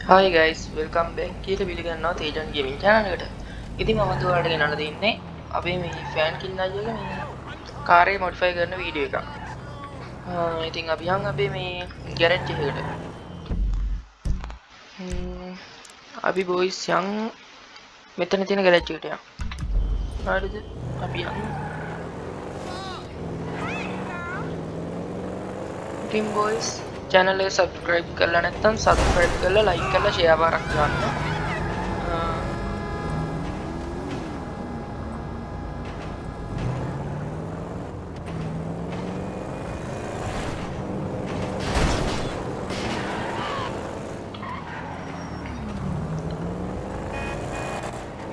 Hi guys, welcome back. කියලා පිළිගන්නවා තේජන් gaming channel එකට. ඉතින් මම අද ඔයාලට ගෙනල්ලා තින්නේ අපේ මේ ෆෑන් කින් අයියගේ මේ කාර් එක මොඩිෆයි කරන වීඩියෝ එකක්. ඉතින් අපි යන් අපේ මේ ගෑරේජ් එකකට. අපි බොයිස් යන් මෙතන තියෙන ගෑරේජ් එකට යන්. හරිද? අපි යන්. ඉතින් බොයිස් channel එක subscribe කරලා නැත්නම් subscribe කරලා like කරලා share බාරක් ගන්න.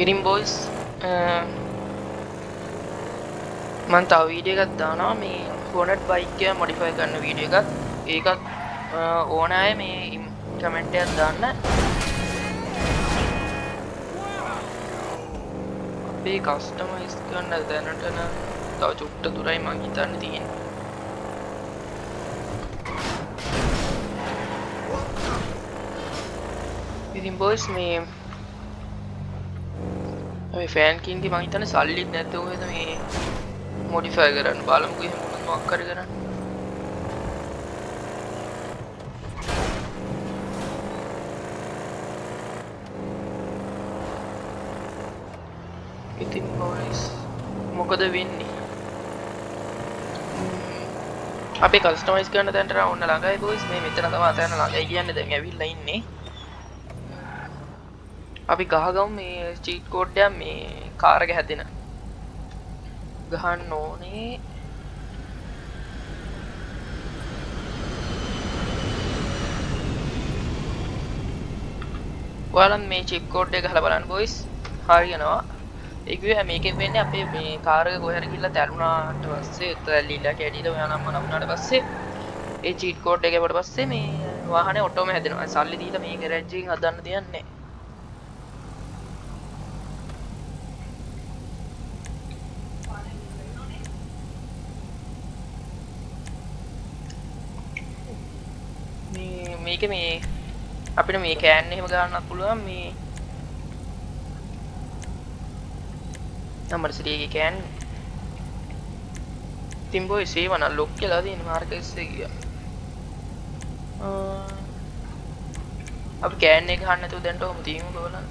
ඉතින් බොයිස් මම තව වීඩියෝ එකක් දානවා මේ හොනට් බයික් එක මොඩිෆයි කරන වීඩියෝ එකක්. ඒකත් ඕන අය මේ කමෙන්ට් එකක් දාන්න. අපේ කස්ටමයිස් කරන්න දැනට නම් තව චුට්ට දුරයි මං හිතන්න තියෙන්නේ. ඉතින් බොයිස් මේ ෆෑන් කින්ගේ මං හිතන්නේ සල්ලිත් නැතුව මේ මොඩිෆයි කරන්න බලමුකෝ එහෙම මොනවක් හරි කරන්න. ඉතින් බොයිස් මොකද වෙන්නේ? අපි කස්ටමයිස් කරන තැනට ඔන්න ළඟයි බොයිස් මේ මෙතන තමයි තැන ළඟයි කියන්නේ දැන් ඇවිල්ලා ඉන්නේ. අපි ගහගමු මේ චීට් කෝඩ් එක මේ කාර් එක හැදෙන. ගහන්න ඕනේ. ඔයාලා මේ චීට් කෝඩ් එක ගහලා බලන්න බොයිස්. හරියනවා. ඒකේ මේකෙන් වෙන්නේ අපේ මේ කාර් එක කොහේ හරි ගිහලා තැළුණාට පස්සේ තැලිලා කැඩිලා ඔයා නම් මනම් වුණාට පස්සේ ඒ චීට් කෝඩ් එක එවට පස්සේ මේ වාහනේ ඔටෝම හැදෙනවා. සල්ලි දීලා මේ ගෑරේජ් එකෙන් හදන්න දෙයක් නැහැ. මේක මේ අපිට මේ කෑන් එහෙම ගන්නත් පුළුවන් මේ නම්බර් 3 එකේ කෑන් තිම්බෝයි සේවන ලොක් කියලා තියෙන මාර්කස් එක ගියා. අපි කෑන් එක ගන්න නැතුව දැන්ට ඔහම තියමු බලන්න.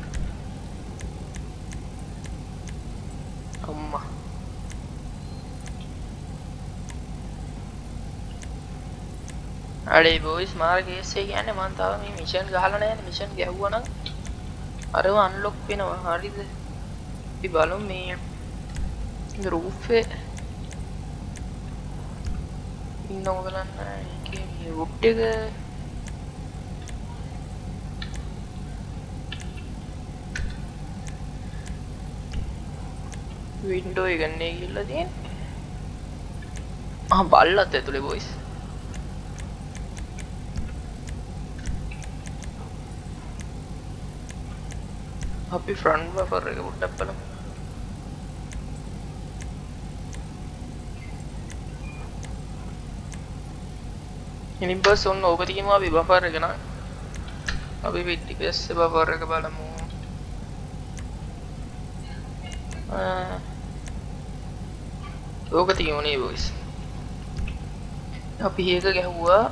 අම්මා අඩේ බොයිස් මාර්කස් එක කියන්නේ මම තාම මේ මිෂන් ගහලා නැහැ. මිෂන් ගැහුවා නම් අරව අන්ලොක් වෙනවා. හරිද? අපි බලමු මේ රූෆ් එක ඉන්නව බලන්න. ඒකේ මේ වුඩ් එක වින්ඩෝ එක ගන්නේ කියලා තියෙන්නේ. බල්ලත් ඇතුලේ බොයිස්. අපි ෆ්‍රන්ට් බෆර් එක පොඩ්ඩක් බලමු. ඉතින් බස් ඔන්න ඕක තියෙනවා අපි බෆර් එක නම් අපි පිටි පස්සේ බෆර් එක බලමු. ඕක තියෙන්නේ බොයිස්. අපි ඒක ගැහුවා.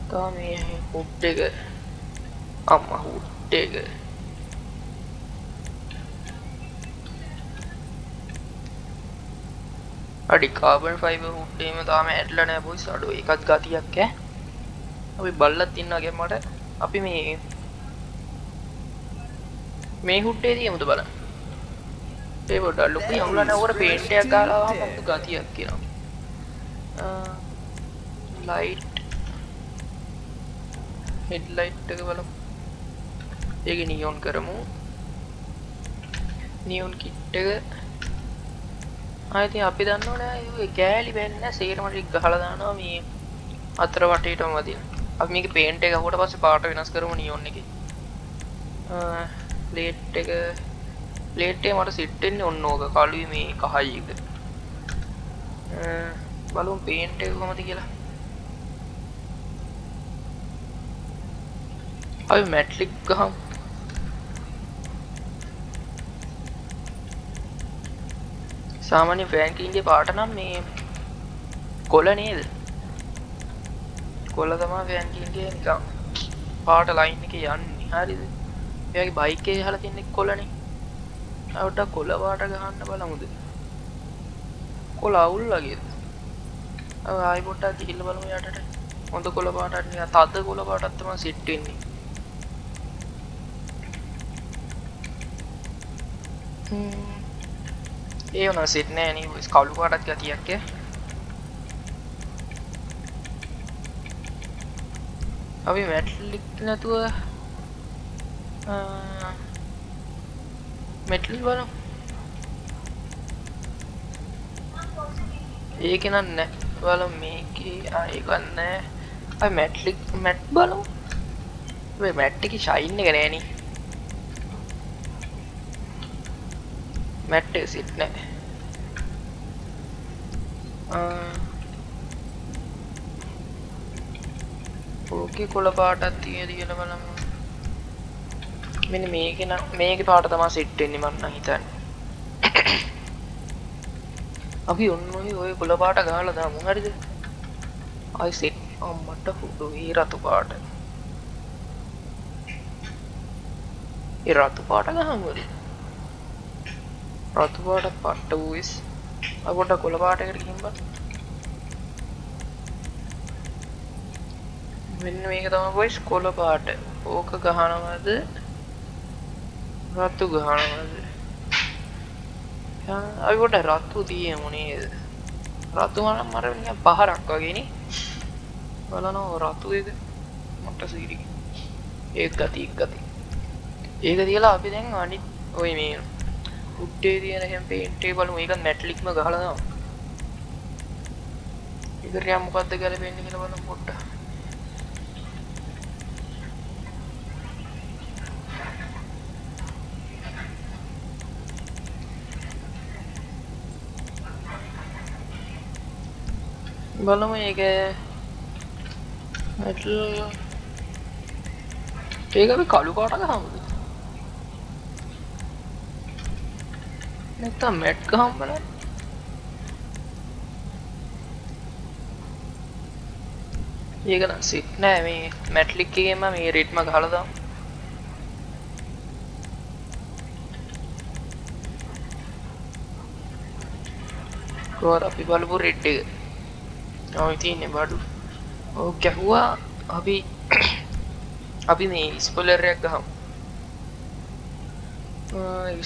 තා මේ හුඩ් එක අම්මා හුඩ් එක අඩි කාබන් ෆයිබර් හුඩ් එහෙම තාම ඇඩ්ලා නැහැ බොයිස්. අඩෝ ඒකත් ගතියක් ඈ. අපි බල්ලත් ඉන්නවා ගෙම්මට. අපි මේ හුඩ් එකේ තියමුද බලන්න. ඒ පොඩ්ඩක් ලොකු යමුලා නැහැ. උඩ පේන්ට් එකක් ගහලා ආවම මොකද ගතියක් කියනවා. ලයිට් හෙඩ් ලයිට් එක බලමු. ඒක නියොන් කරමු. නියොන් කිට් එක ආයෙත් අපි දන්නවනේ ඒ කෑලි වෙන්නේ සේරම ටික ගහලා දානවා මේ අතර වටේටම වදින. අපි මේකේ පේන්ට් එක ගහුවට පස්සේ පාට වෙනස් කරමු නියොන් එකේ. ප්ලේට් එක මට සිට් වෙන්නේ ඔන්න ඕක කළුයි මේ කහයි එක. බලමු පේන්ට් එක කොහමද කියලා. අපි මැට්ලික් ගහමු. සාමාන්‍ය ෆ්‍රැන්ක්ලින්ගේ පාට නම් මේ කොළ නේද? කොළ තමයි ෆ්‍රැන්ක්ලින්ගේ නිකන් පාට ලයින් එකේ යන්නේ. හරිද? එයාගේ බයික් එකේ ගහලා තියන්නේ කොළනේ. අවුට කොළ පාට ගහන්න බලමුද? කොළ අවුල් වගේද? අව ආයි පොට්ටක් ගිහිල්ලා බලමු යටට. හොඳ කොළ පාටක් නිකන් තද කොළ පාටක් තමයි සෙට් වෙන්නේ. ඒ වුණා සෙට් නෑ නේ බොයිස් කළු පාටක් ගතියක් ඈ. අපි මැට්ලික් නැතුව මැට්ලික් බලමු. ඒක නන්නේ බලමු මේකේ ඒක නෑ. අපි මැට්ලික් මැට් බලමු. මේ මැට් එකේ ෂයින් එක නෑනේ. මැට් එක සෙට් නෑ. ඕකේ කොළ පාටක් තියෙද කියලා බලමු. මෙන්න මේකේ නම් මේකේ පාට තමයි සෙට් වෙන්නේ මම නම් හිතන්නේ. අපි ඔය කොළ පාට ගහලා දාමු හරිද? ආයි සෙට් අම්මට හුඩු ඒ රතු පාට. ඒ රතු පාට ගහමුද? රතු පාට පට්ට වූස්. අපොට කොළ පාටකට ගිහින් බලන්න. මෙන්න මේක තමයි බොයිස් කොළ පාට. ඕක ගහනවද? රතු ගහනවද? අපි පොඩ රතු තියමු නේද? රතු නම් මර නිකන් පහරක් වගේ නේ. බලනවා රතු එක මට සීරි. ඒක ගති. ඒක තියලා අපි දැන් අනිත් ඔය මේ උඩේ තියෙන හැම පේන්ට් එක බලමු. ඒක මැට්ලික්ම ගහලා දාමු. ඉතින් මොකද්ද ගැලපෙන්නේ කියලා බලමු පොඩ්ඩක්. බලමු ඒක මැටල් ඒක අපි කළු පාට ගහමුද? නැත්නම් මැට් ගහමු බලන්න. ඒක නම් සිත් නෑ මේ මැට්ලික් එකේම මේ රෙඩ්ම ගහලා දාමු. කොහොමද අපි බලමු රෙඩ් එක. ඔය තියෙන්නේ බඩු. ඔව් ගැහුවා අපි මේ ස්පොයිලර් එකක් ගහමු.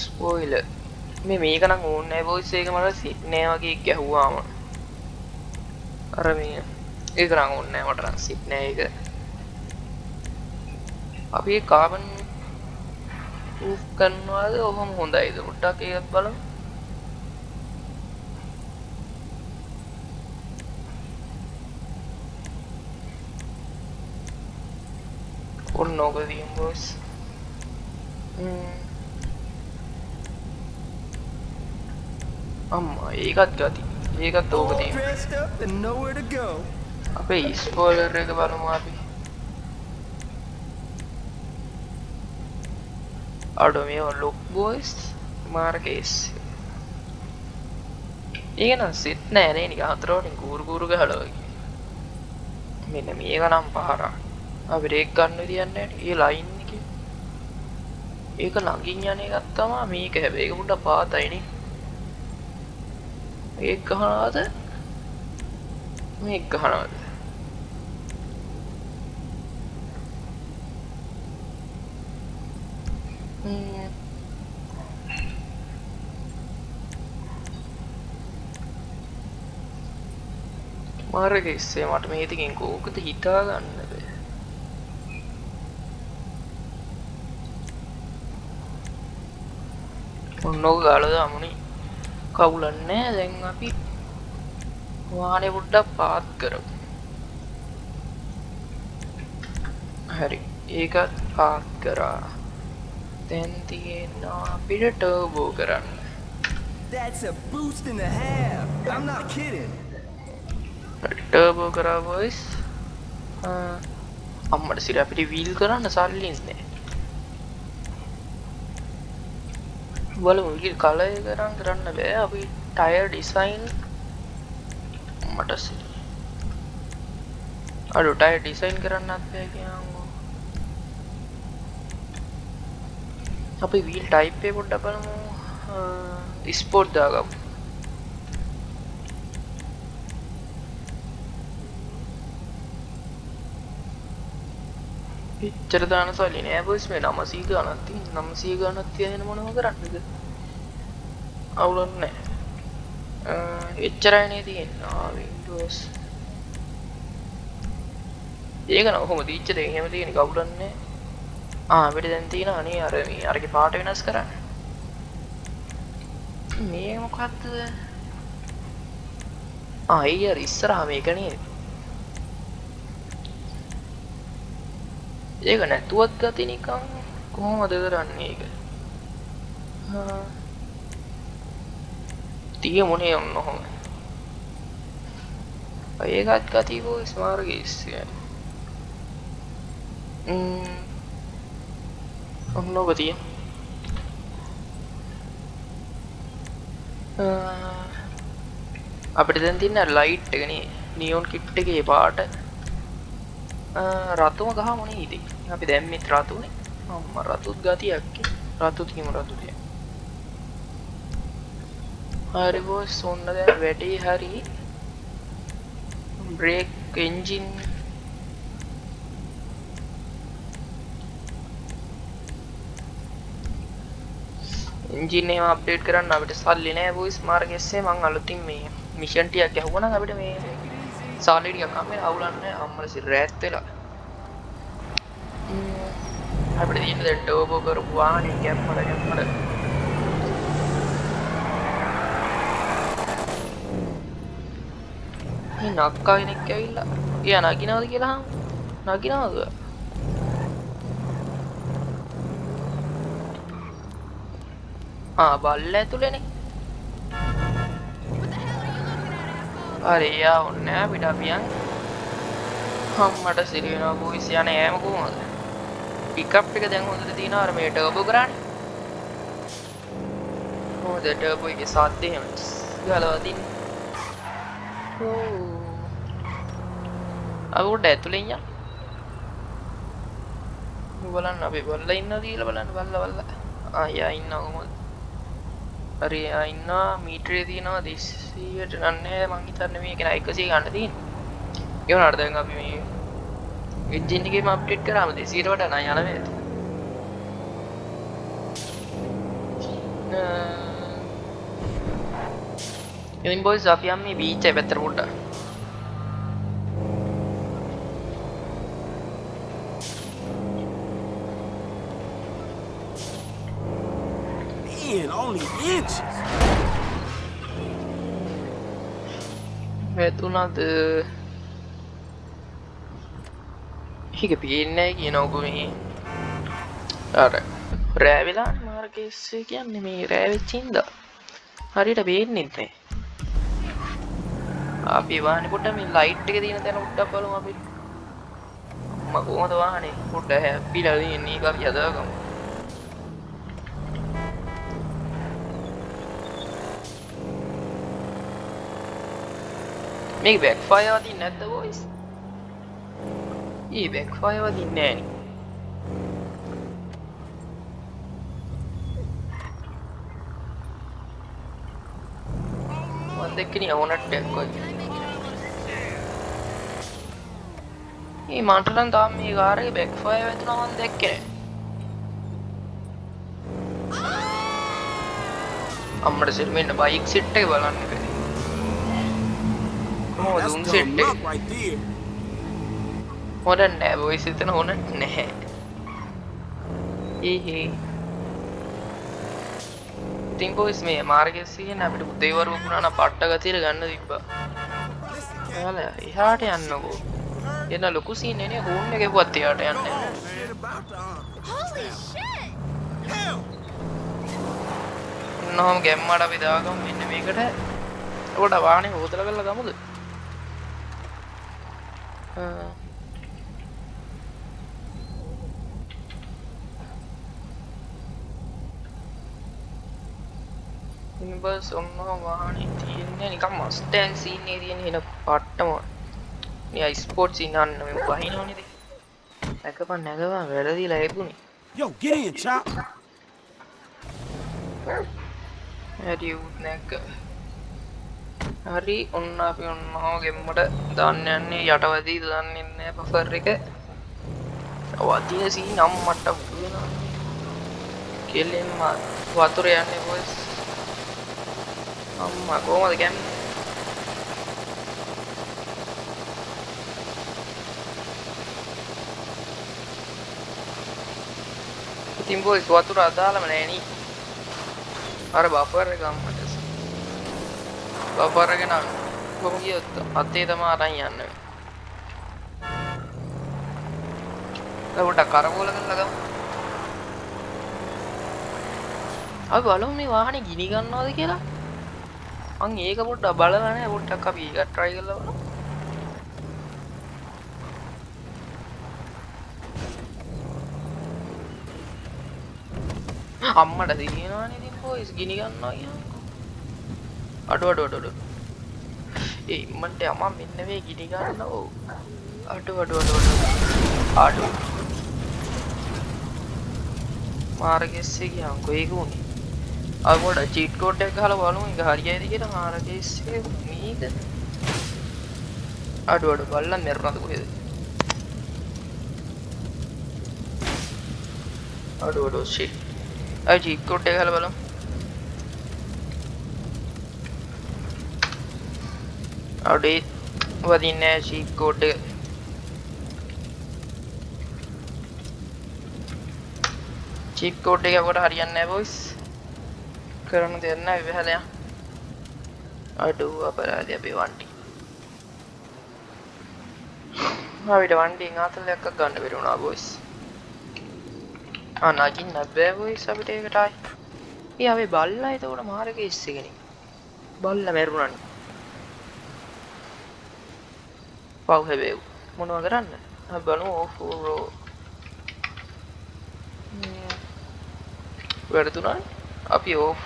ස්පොයිලර් මේක නම් ඕනේ නෑ බොයිස් ඒක මට සිත් නෑ වගේ ගැහුවාම. අර මේ ඒක නම් ඕනේ නෑ මට නම් සිත් නෑ ඒක. අපි ඒ කාබන් ප්‍රූෆ් කරනවාද ඔහොම හොඳයිද පොඩ්ඩක් ඒකත් බලමු. ඔන්න ඕක දියමු බොයිස්. අම්මා ඒකත් ගති. ඒකත් ඕක දියමු. අපේ ස්පොයිලර් එක බලමු අපි. අඩෝ මේ ලොක් බොයිස් මාර්කේස්. ඒක නම් සෙට් නෑ නේ නිකන් හතරවටින් කූරු ගහලා වගේ. මෙන්න මේක නම් පහරක්. අපි රේක් ගන්න විදියක් නෑ නේ. ඒ ලයින් එකේ. ඒක ළඟින් යන එකක් තමයි මේක හැබැයි ඒක පොඩ්ඩක් පාතයි නේ. ඒක ගහනවාද? මේක ගහනවාද? මාර්ගයේ මට මේ දෙකෙන් කෝකද හිතා ගන්න බෑ. ඔන්නෝ ගාලා දාමුනේ. කවුලන්නේ දැන් අපි වාහනේ පොඩ්ඩක් පාත් කරමු. හරි. ඒකත් පාත් කරා. දැන් තියෙනවා අපිට ටර්බෝ කරන්න. That's a boost and a half. I'm not kidding. Turbo करा boys අම්මට සිර අපිට වීල් කරන්න සල්ලි නැහැ. බලමු වීල් කලර් කරන්න බෑ. අපි ටයර් ඩිසයින් මට අඩු ටයර් ඩිසයින් කරන්නත් බෑ කියනවා. අපි වීල් ටයිප් එක පොඩ්ඩක් බලමු. ස්පෝර්ට් දාගමු. එච්චර දාන සල්ලි නෑ බොයිස්. මේ 900 ගණන් තියෙන 900 ගණන් තියන මොනව කරන්නද? අවුලක් නෑ. එච්චරයි නේ තියෙන්නේ. Windows ඒක නම් කොහොමද දීච්ච දෙයක් එහෙම තියෙන කවුලක් නෑ. අපිට දැන් තියෙනවා නේ අර මේ අරගේ පාට වෙනස් කරන්න. මේ මොකද්ද? අයියර් ඉස්සරහා මේක නේද? ඒක නැතුවත් ගති නිකන් කොහොමද කරන්නේ ඒක? තියමුනේ ඔන්නෝම. ඒකත් ගති වොයිස් මාර්ගයස්. ඔන්නෝක තියෙන. අපිට දැන් තියෙන ලයිට් එක නේ නියොන් කිට් එකේ පාට රතුම ගහමු නේද? අපි දැම්මෙත් රතුනේ. අම්මා රතුත් ගතියක්. රතුත් කිමු රතුත්. හරි බොස් ඔන්න දැන් වැඩේ හරි. බ්‍රේක් එන්ජින් එන්ජින් එක අප්ඩේට් කරන්න අපිට සල්ලි නෑ බොයිස්. මාර්ගෙස්සේ මං අලුතින් මේ මිෂන් ටිකක් ගහුවා නම් අපිට මේ සල්ලි ටිකක් අම්මේ අවුලක් නෑ. අම්මලා සිල් රෑත් වෙලා අපිට තියෙන දැන් ටර්බෝ කරපු වාහනේ කැම්මල මේ නක්කා කෙනෙක් ඇවිල්ලා එයා නගිනවද කියලා නගිනවද? බල්ල ඇතුලේනේ. අර එයා ඔන්නේ අපිට අපියන් අම්මට සිරි වෙනවා බොයිස්. යන්නේ ඈම කොහොමද? පිකප් එක දැන් හොඳට තියෙනවා. අර මේ ටර්බෝ කරන්නේ කොහොමද? ටර්බෝ එකේ සාද්ද එහෙම ගලවා දින්න. අවුඩ ඇතුලෙන් යන්න. බලන්න අපි බල්ලා ඉන්නවද කියලා බලන්න. බල්ලා යා ඉන්නවා කොහොමද? හරි යා ඉන්නවා. මීටරේ තියෙනවා 200ට නන්නේ. මං හිතන්නේ මේක නා 100 ගන්න තියෙන්නේ. ඒ වුණාට දැන් අපි මේ එන්ජින් එකේම අප්ඩේට් කරාම 200ට වඩා නෑ යන වේද? ඉතින් බොයිස් අපි යන්නේ බීච් එක පැත්තට පොඩ්ඩක්. Man, only inches. වැදුනද? ඒක පේන්නේ කියනකො මේ අර රෑ වෙලා මාර්කේස් කියන්නේ මේ රෑ වෙච්ච ඉඳා හරියට පේන්නේ නැහැ. අපි වාහනේ පොඩ්ඩක් මේ ලයිට් එක තියෙන තැන පොඩ්ඩක් බලමු අපි. අම්මා කොහොමද වාහනේ පොඩ්ඩක් හැප්පිලා ඉන්නේ ඒක අපි හදාගමු. මේක බෑක් ෆයර් වදින්නේ නැද්ද බොයිස්? ඊ බෑක් ෆයර් වදින්නේ නැහැ නේ. මම දැක්කනේ ඕනට් එකක් වගේ. මේ මන්ට නම් තාම මේ කාර් එකේ බෑක් ෆයර් වැදුනා මම දැක්කේ නැහැ. අම්මට සෙල් මෙන්න බයික් සෙට් එක බලන්න බෑ. කොහොමද උන් සෙට් එක? හොඳ නැහැ බොයිස් එතන හොඳ නැහැ. ඉතින් බොයිස් මේ මාර්ගෙස් කියන අපිට උදේවරු වුණා නම් පට්ට ගතියට ගන්න තිබ්බා. එයාලා එහාට යන්නකෝ. එන ලොකු සීන් එනේ හෝන් එක ගෙවුවත් එයාට යන්නේ. Holy shit! නෝම ගැම්මඩ අපි දාගමු මෙන්න මේකට. ඒකට වාහනේ හොදලා කරලා ගමුද? බස් ඔන්න වාහනේ තියෙන්නේ නිකන් මස්ටෑන් සීන් එකේ තියෙන හින පට්ටම නිය ස්පෝර්ට්ස් සීන් අන්න මේ වහිනවනේ ඉතින් නැගපන් වැරදිලා ඒපුනේ Yo, get in, Chop. හරි උත් නැග හරි ඔන්න අපි ඔන්නව ගෙම්මට දාන්න යන්නේ යටවැදී දාන්නේ නැහැ බෆර් එක වදින සීන් අම්මට වෙනවා කෙල්ලෙන් වතුර යන්නේ බොස් අම්මා කොහමද ගන්නේ ඉතින් බොස් වතුර අදාළම නෑ නේ අර බෆර් එක අම්මට බෆර් එක නම් කොහොම ගියොත් අතේ තමයි අරන් යන්නේ ඒකට කරකෝල කරලා ගමු අපි බලමු මේ වාහනේ ගිනි ගන්නවද කියලා මං ඒක පොඩ්ඩක් බලලා නැහැ පොඩ්ඩක් අපි ඒක try කරලා බලමු අම්මට දිනනවනේ ඉතින් බොයිස් ගිනි ගන්නවා කියන්නේ අඩු ඒ ඉම්මන්ට අම්මා මෙන්න මේ ගිනි ගන්නවෝ අඩු මාර්ගෙස්සේ ගියන්කෝ ඒක උනේ අපි පොඩ්ඩක් චීට් කෝඩ් එක ගහලා බලමු ඒක හරියයිද කියලා මාර්ගෙස්සේ මේක අඩු බලන්න මැරුණාද කොහෙද අඩු shit අයි චීට් කෝඩ් එක ගහලා බලමු අඩේ වදින්නේ චීට් කෝඩ් එක චීට් කෝඩ් එක අපට හරියන්නේ නැහැ බොයිස් කරන්න දෙයක් නැහැ විවහලයා අඩුව අපරාධය අපි වන්ටි අපිට වන්ටියෙන් ආතලයක් ගන්න බැරි වුණා බොයිස් නගින්න බෑ බොයිස් අපිට ඒකට ආයි අපි බල්ලා එතකොට මාර්ගේ ඉස්සෙගෙන බල්ලා මැරුණානේ පව් හැබැයි මොනවා කරන්න අපි බලමු ඕෆ් රෝ වැරදුනානේ අපි ඕෆ්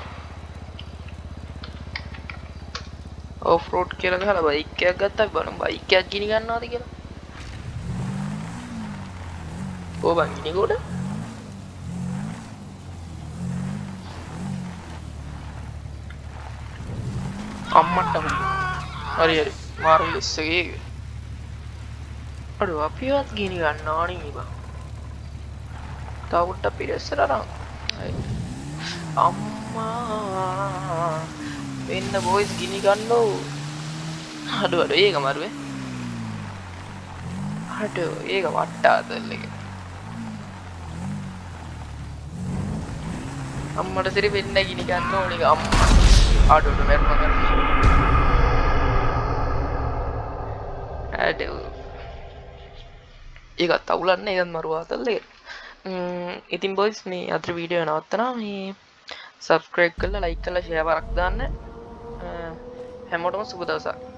රෝඩ් කියලා ගහලා බයික් එකක් ගත්තා අපි බලමු බයික් එකක් ගිනි ගන්නවද කියලා බං ගිනි ගොඩ අම්මට හරි මාරු ඉස්සගේ අඩු අපිවත් ගිනි ගන්නවා නේ බං තවුට පිරස්සට අරන් අම්මා වෙන්න බොයිස් ගිනි ගන්නෝ අඩු ඒක මරුවේ අඩු ඒක වට්ටාතල් එක අම්මට සිරි වෙන්න ගිනි ගන්න ඕනේ අම්මා අඩු මැරුණා ගන්න අඩු ඒකත් අවුලන්නේ ඒකත් මරුවාතල් එක ඉතින් බොයිස් මේ අද වීඩියෝ නවත්තනවා මේ සබ්ස්ක්‍රයිබ් කරලා ලයික් කරලා ෂෙයාර් එකක් දාන්න හැමෝටම සුබ දවසක්